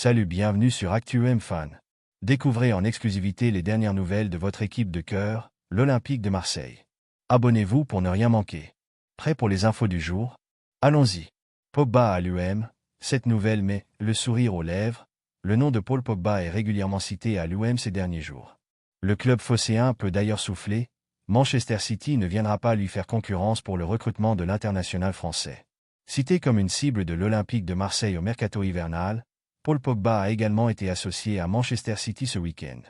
Salut, bienvenue sur ActuM Fan. Découvrez en exclusivité les dernières nouvelles de votre équipe de cœur, l'Olympique de Marseille. Abonnez-vous pour ne rien manquer. Prêt pour les infos du jour? Allons-y. Pogba à l'UM, cette nouvelle met le sourire aux lèvres. Le nom de Paul Pogba est régulièrement cité à l'UM ces derniers jours. Le club phocéen peut d'ailleurs souffler. Manchester City ne viendra pas lui faire concurrence pour le recrutement de l'international français. Cité comme une cible de l'Olympique de Marseille au mercato hivernal, Paul Pogba a également été associé à Manchester City ce week-end.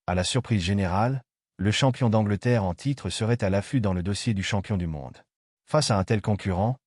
À la surprise générale, le champion d'Angleterre en titre serait à l'affût dans le dossier du champion du monde. Face à un tel concurrent,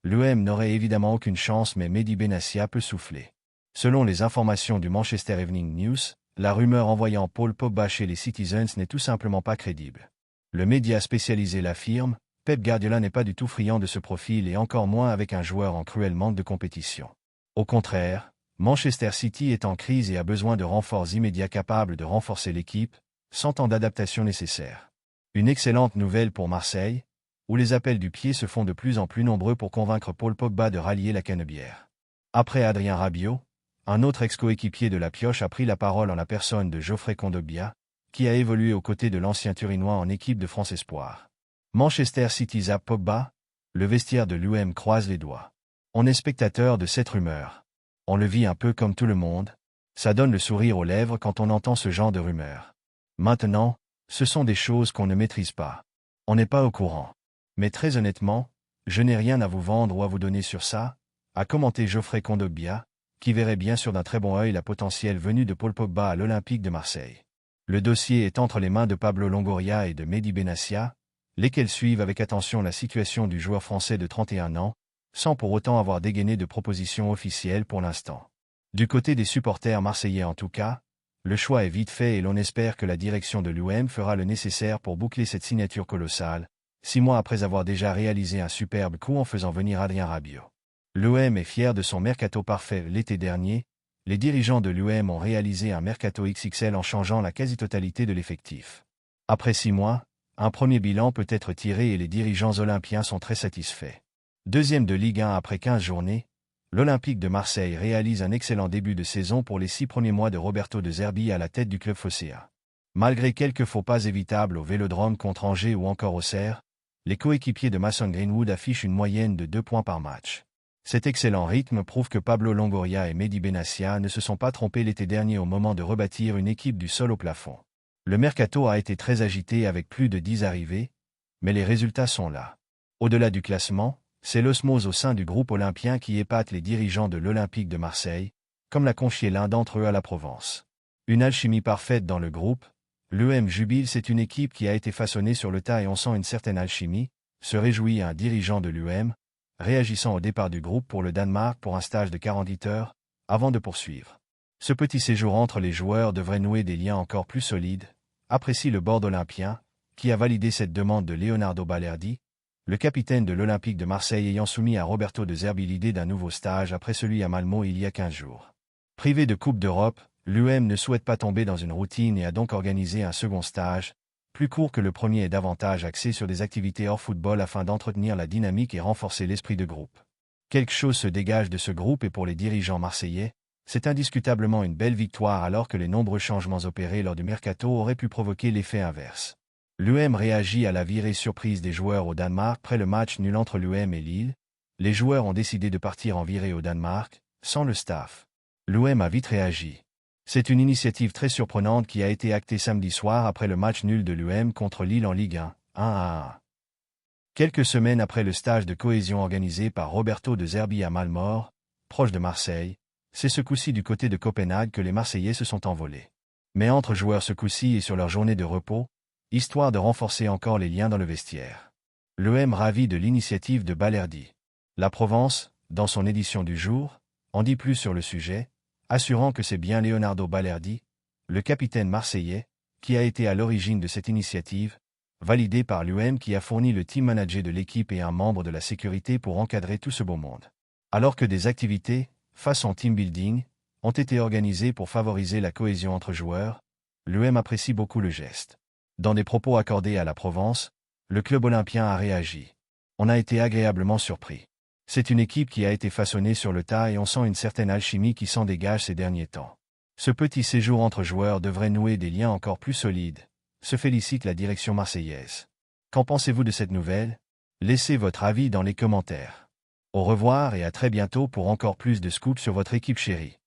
l'UM n'aurait évidemment aucune chance, mais Mehdi Benassia peut souffler. Selon les informations du Manchester Evening News, la rumeur envoyant Paul Pogba chez les Citizens n'est tout simplement pas crédible. Le média spécialisé l'affirme, Pep Guardiola n'est pas du tout friand de ce profil et encore moins avec un joueur en cruel manque de compétition. Au contraire, Manchester City est en crise et a besoin de renforts immédiats capables de renforcer l'équipe, sans temps d'adaptation nécessaire. Une excellente nouvelle pour Marseille, où les appels du pied se font de plus en plus nombreux pour convaincre Paul Pogba de rallier la canebière. Après Adrien Rabiot, un autre ex-coéquipier de la Pioche a pris la parole en la personne de Geoffrey Kondogbia, qui a évolué aux côtés de l'ancien Turinois en équipe de France Espoir. Manchester City zappe Pogba, le vestiaire de l'UM croise les doigts. On est spectateur de cette rumeur. On le vit un peu comme tout le monde, ça donne le sourire aux lèvres quand on entend ce genre de rumeurs. Maintenant, ce sont des choses qu'on ne maîtrise pas. On n'est pas au courant. Mais très honnêtement, je n'ai rien à vous vendre ou à vous donner sur ça, a commenté Geoffrey Kondogbia, qui verrait bien sûr d'un très bon œil la potentielle venue de Paul Pogba à l'Olympique de Marseille. Le dossier est entre les mains de Pablo Longoria et de Mehdi Benassia, lesquels suivent avec attention la situation du joueur français de 31 ans, sans pour autant avoir dégainé de propositions officielles pour l'instant. Du côté des supporters marseillais en tout cas, le choix est vite fait et l'on espère que la direction de l'UM fera le nécessaire pour boucler cette signature colossale, 6 mois après avoir déjà réalisé un superbe coup en faisant venir Adrien Rabiot. L'UM est fier de son mercato parfait. L'été dernier, les dirigeants de l'UM ont réalisé un mercato XXL en changeant la quasi-totalité de l'effectif. Après 6 mois, un premier bilan peut être tiré et les dirigeants olympiens sont très satisfaits. Deuxième de Ligue 1 après 15 journées, l'Olympique de Marseille réalise un excellent début de saison pour les 6 premiers mois de Roberto De Zerbi à la tête du club phocéen. Malgré quelques faux pas évitables au Vélodrome contre Angers ou encore Auxerre, les coéquipiers de Mason Greenwood affichent une moyenne de 2 points par match. Cet excellent rythme prouve que Pablo Longoria et Mehdi Benassia ne se sont pas trompés l'été dernier au moment de rebâtir une équipe du sol au plafond. Le mercato a été très agité avec plus de 10 arrivées, mais les résultats sont là. Au-delà du classement, c'est l'osmose au sein du groupe olympien qui épate les dirigeants de l'Olympique de Marseille, comme l'a confié l'un d'entre eux à la Provence. Une alchimie parfaite dans le groupe, l'UM jubile, c'est une équipe qui a été façonnée sur le tas et on sent une certaine alchimie, se réjouit un dirigeant de l'UM, réagissant au départ du groupe pour le Danemark pour un stage de 48 heures, avant de poursuivre. Ce petit séjour entre les joueurs devrait nouer des liens encore plus solides, apprécie le board olympien, qui a validé cette demande de Leonardo Balerdi, le capitaine de l'Olympique de Marseille ayant soumis à Roberto De Zerbi l'idée d'un nouveau stage après celui à Malmo il y a 15 jours. Privé de Coupe d'Europe, l'UM ne souhaite pas tomber dans une routine et a donc organisé un second stage, plus court que le premier et davantage axé sur des activités hors football afin d'entretenir la dynamique et renforcer l'esprit de groupe. Quelque chose se dégage de ce groupe et pour les dirigeants marseillais, c'est indiscutablement une belle victoire alors que les nombreux changements opérés lors du mercato auraient pu provoquer l'effet inverse. L'UM réagit à la virée surprise des joueurs au Danemark après le match nul entre l'UM et Lille. Les joueurs ont décidé de partir en virée au Danemark, sans le staff. L'UM a vite réagi. C'est une initiative très surprenante qui a été actée samedi soir après le match nul de l'UM contre Lille en Ligue 1, 1-1. Quelques semaines après le stage de cohésion organisé par Roberto De Zerbi à Malmort, proche de Marseille, c'est ce coup-ci du côté de Copenhague que les Marseillais se sont envolés. Mais entre joueurs ce coup-ci et sur leur journée de repos, histoire de renforcer encore les liens dans le vestiaire. L'UM ravi de l'initiative de Balerdi. La Provence, dans son édition du jour, en dit plus sur le sujet, assurant que c'est bien Leonardo Balerdi, le capitaine marseillais, qui a été à l'origine de cette initiative, validée par l'UM qui a fourni le team manager de l'équipe et un membre de la sécurité pour encadrer tout ce beau monde. Alors que des activités, façon team building, ont été organisées pour favoriser la cohésion entre joueurs, l'UM apprécie beaucoup le geste. Dans des propos accordés à la Provence, le club olympien a réagi. On a été agréablement surpris. C'est une équipe qui a été façonnée sur le tas et on sent une certaine alchimie qui s'en dégage ces derniers temps. Ce petit séjour entre joueurs devrait nouer des liens encore plus solides, se félicite la direction marseillaise. Qu'en pensez-vous de cette nouvelle? Laissez votre avis dans les commentaires. Au revoir et à très bientôt pour encore plus de scoops sur votre équipe chérie.